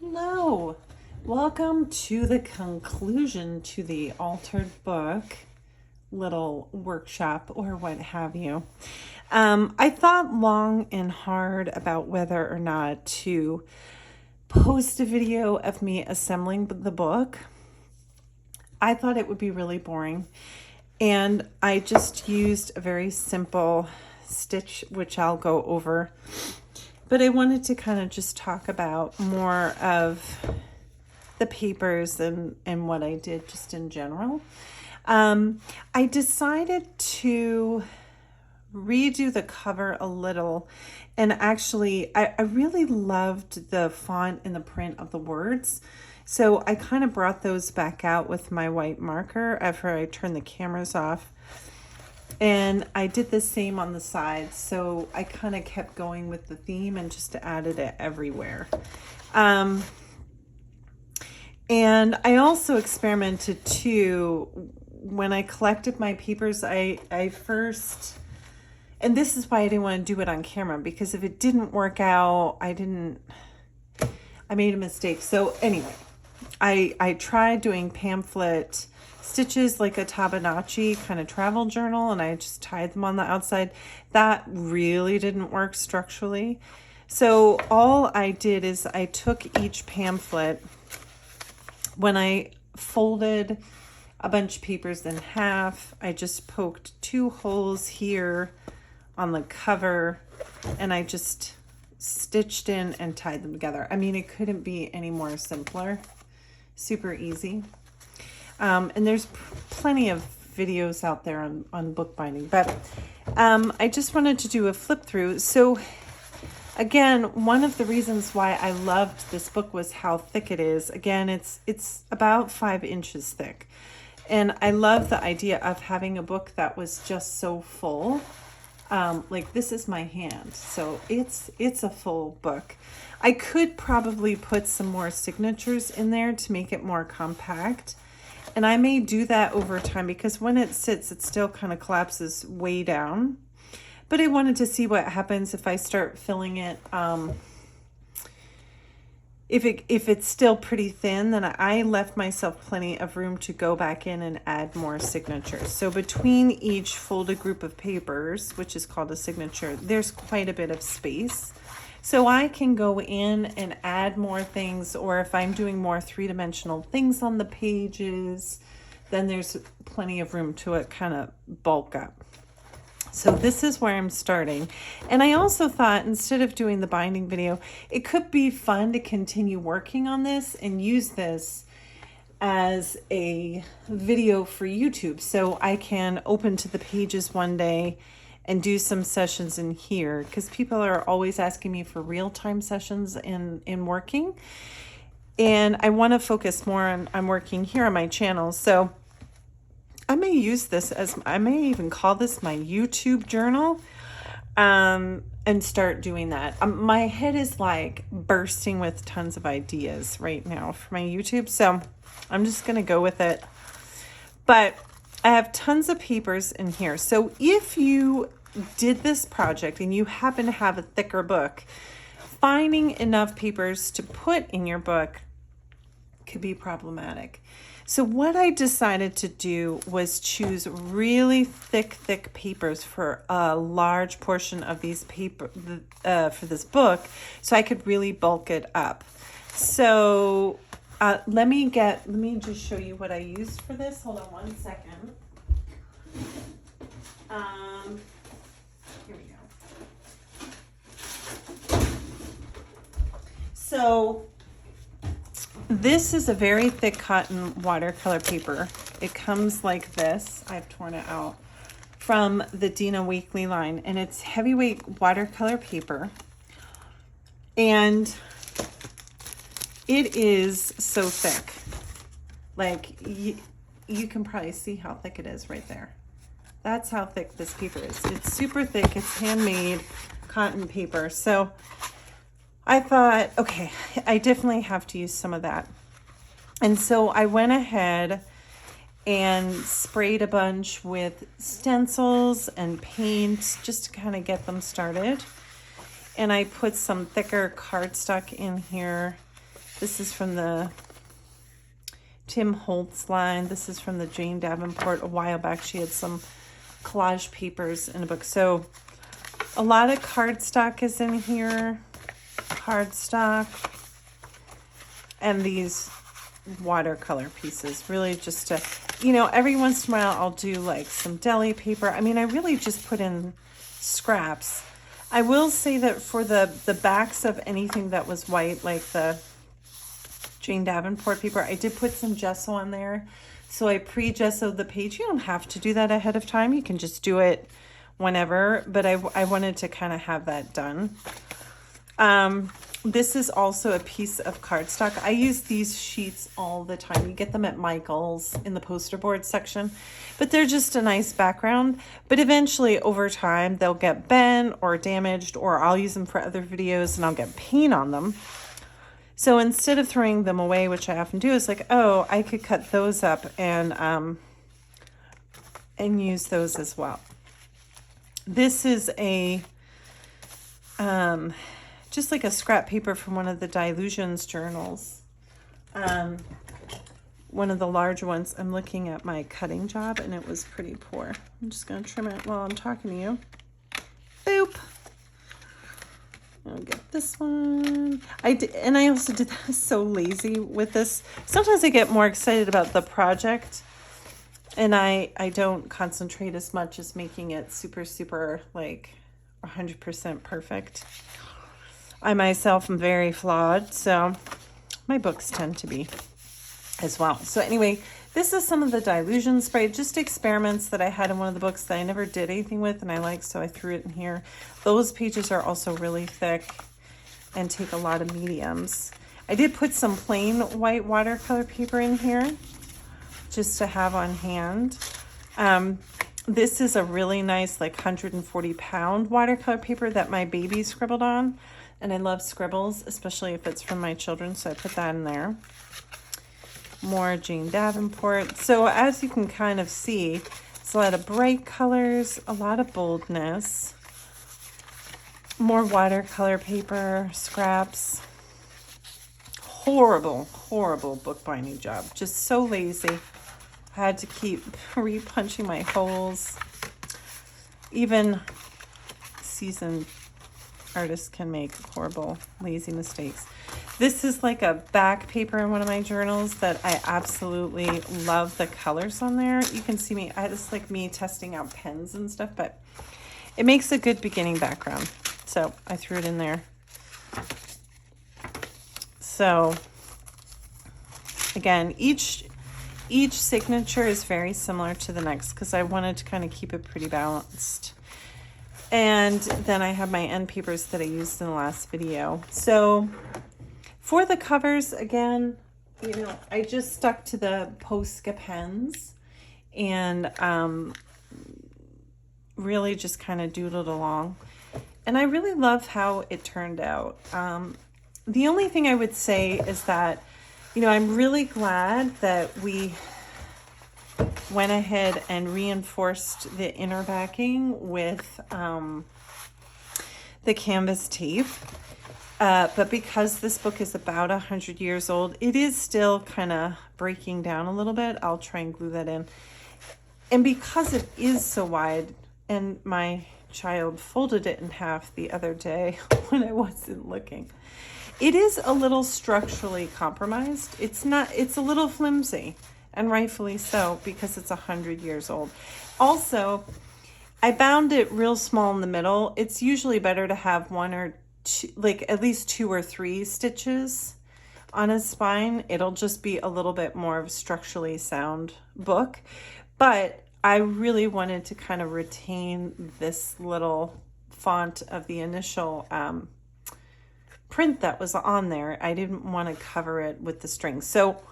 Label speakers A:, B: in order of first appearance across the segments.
A: Hello, welcome to the conclusion to the altered book little workshop or what have you. I thought long and hard about whether or not to post a video of me assembling the book. I thought it would be really boring, and I just used a very simple stitch, which I'll go over. But I wanted to kind of just talk about more of the papers and what I did just in general. I decided to redo the cover a little, and actually I really loved the font and the print of the words. So I kind of brought those back out with my white marker after I turned the cameras off. And I did the same on the sides, so I kind of kept going with the theme and just added it everywhere. And I also experimented too. When I collected my papers, I first, and this is why I didn't want to do it on camera, because if it didn't work out, I made a mistake. So anyway, I tried doing pamphlet stitches like a Tabanachi kind of travel journal, and I just tied them on the outside. That really didn't work structurally. So all I did is I took each pamphlet, when I folded a bunch of papers in half, I just poked 2 holes here on the cover, and I just stitched in and tied them together. I mean, it couldn't be any more simpler. Super easy. And there's plenty of videos out there on bookbinding, but I just wanted to do a flip through. So again, one of the reasons why I loved this book was how thick it is. Again, it's about 5 inches thick. And I love the idea of having a book that was just so full. Like this is my hand, so it's a full book. I could probably put some more signatures in there to make it more compact. And I may do that over time, because when it sits, it still kind of collapses way down. But I wanted to see what happens if I start filling it. If it's still pretty thin, then I left myself plenty of room to go back in and add more signatures. So between each folded group of papers, which is called a signature, there's quite a bit of space. So I can go in and add more things, or if I'm doing more 3-dimensional things on the pages, then there's plenty of room to kind of bulk up. So this is where I'm starting. And I also thought, instead of doing the binding video, it could be fun to continue working on this and use this as a video for YouTube. So I can open to the pages one day and do some sessions in here, because people are always asking me for real-time sessions in working. And I want to focus more on working here on my channel. So I may use this as, I may even call this my YouTube journal, and start doing that. My head is like bursting with tons of ideas right now for my YouTube, so I'm just going to go with it. But I have tons of papers in here. So if you did this project and you happen to have a thicker book, finding enough papers to put in your book could be problematic. So what I decided to do was choose really thick papers for a large portion of these paper for this book, so I could really bulk it up. So let me just show you what I used for this. Hold on one second. Here we go. So this is a very thick cotton watercolor paper. It comes like this. I've torn it out from the Dina Weekly line, and it's heavyweight watercolor paper. And it is so thick. Like you can probably see how thick it is right there. That's how thick this paper is. It's super thick. It's handmade cotton paper. So I thought, okay, I definitely have to use some of that. And so I went ahead and sprayed a bunch with stencils and paint just to kind of get them started. And I put some thicker cardstock in here This is from the Tim Holtz line. This is from the Jane Davenport. A while back, she had some collage papers in a book. So a lot of cardstock is in here. Cardstock. And these watercolor pieces. Really just to, you know, every once in a while I'll do like some deli paper. I mean, I really just put in scraps. I will say that for the backs of anything that was white, like the Jane Davenport paper, I did put some gesso on there. So I pre-gessoed the page. You don't have to do that ahead of time. You can just do it whenever. But I wanted to kind of have that done. This is also a piece of cardstock. I use these sheets all the time. You get them at Michael's in the poster board section. But they're just a nice background. But eventually, over time, they'll get bent or damaged. Or I'll use them for other videos and I'll get paint on them. So instead of throwing them away, which I often do, it's like, oh, I could cut those up and use those as well. This is a just like a scrap paper from one of the Dilutions journals. One of the large ones. I'm looking at my cutting job and it was pretty poor. I'm just going to trim it while I'm talking to you. Boop. I'll get this one. I also did that so lazy with this. Sometimes I get more excited about the project and I don't concentrate as much as making it super like 100% perfect. I myself am very flawed, so my books tend to be as well. So anyway, this is some of the dilution spray, just experiments that I had in one of the books that I never did anything with and I like, so I threw it in here. Those pages are also really thick and take a lot of mediums. I did put some plain white watercolor paper in here just to have on hand. This is a really nice like 140-pound watercolor paper that my baby scribbled on. And I love scribbles, especially if it's from my children, so I put that in there. More Jane Davenport. So as you can kind of see, it's a lot of bright colors, a lot of boldness. More watercolor paper, scraps. Horrible bookbinding job. Just so lazy. I had to keep repunching my holes. Even seasoned artists can make horrible, lazy mistakes. This is like a back paper in one of my journals that I absolutely love the colors on there. You can see me, it's like me testing out pens and stuff, but it makes a good beginning background. So I threw it in there. So again, each signature is very similar to the next because I wanted to kind of keep it pretty balanced. And then I have my end papers that I used in the last video. So for the covers, again, you know, I just stuck to the Posca pens and really just kind of doodled along. And I really love how it turned out. The only thing I would say is that, you know, I'm really glad that we went ahead and reinforced the inner backing with the canvas tape. But because this book is about 100 years old, it is still kind of breaking down a little bit. I'll try and glue that in. And because it is so wide, and my child folded it in half the other day when I wasn't looking, it is a little structurally compromised. It's a little flimsy. And rightfully so, because it's 100 years old. Also, I bound it real small in the middle. It's usually better to have one or two, like at least 2 or 3 stitches on a spine. It'll just be a little bit more of a structurally sound book. But I really wanted to kind of retain this little font of the initial print that was on there. I didn't want to cover it with the string. So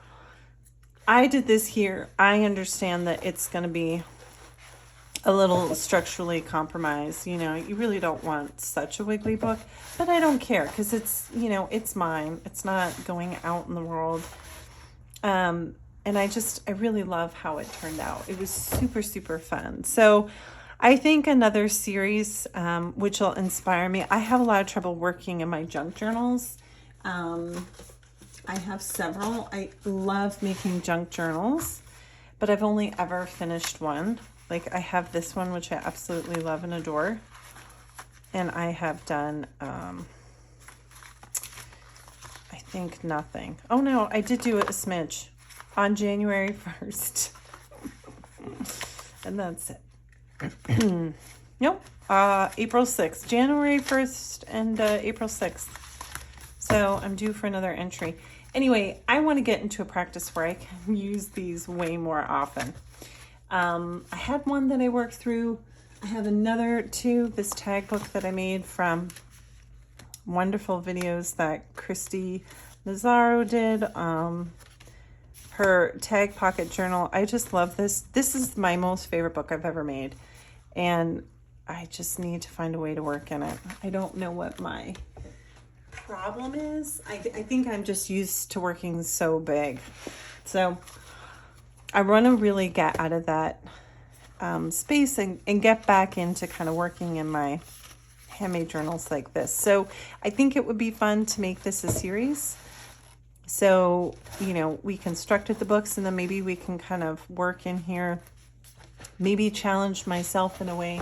A: I did this here. I understand that it's going to be a little structurally compromised. You know, you really don't want such a wiggly book, but I don't care because it's, you know, it's mine. It's not going out in the world. And I really love how it turned out. It was super fun. So I think another series, which will inspire me. I have a lot of trouble working in my junk journals. I have several. I love making junk journals, but I've only ever finished one. Like I have this one, which I absolutely love and adore. And I have done, I think nothing. Oh no, I did do a smidge on January 1st. And that's it. Nope. April 6th, January 1st and April 6th. So I'm due for another entry. Anyway, I want to get into a practice where I can use these way more often. I had one that I worked through. I have another too, this tag book that I made from wonderful videos that Christy Nazaro did. Her tag pocket journal. I just love this. This is my most favorite book I've ever made. And I just need to find a way to work in it. I don't know what my problem is. I think I'm just used to working so big. So I want to really get out of that space and get back into kind of working in my handmade journals like this. So I think it would be fun to make this a series. So, you know, we constructed the books and then maybe we can kind of work in here, maybe challenge myself in a way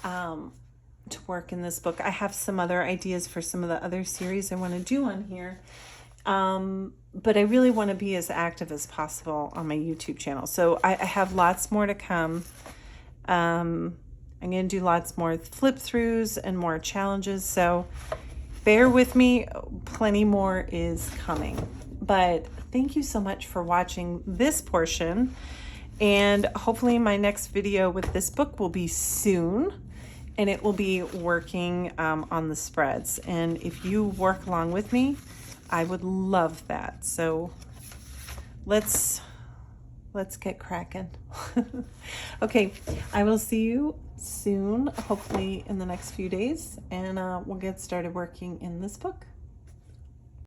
A: to work in this book. I have some other ideas for some of the other series I want to do on here. But I really want to be as active as possible on my YouTube channel. So I have lots more to come. I'm going to do lots more flip throughs and more challenges. So bear with me, plenty more is coming. But thank you so much for watching this portion. And hopefully my next video with this book will be soon. And it will be working on the spreads. And if you work along with me, I would love that. So let's get cracking. Okay, I will see you soon, hopefully in the next few days, and we'll get started working in this book.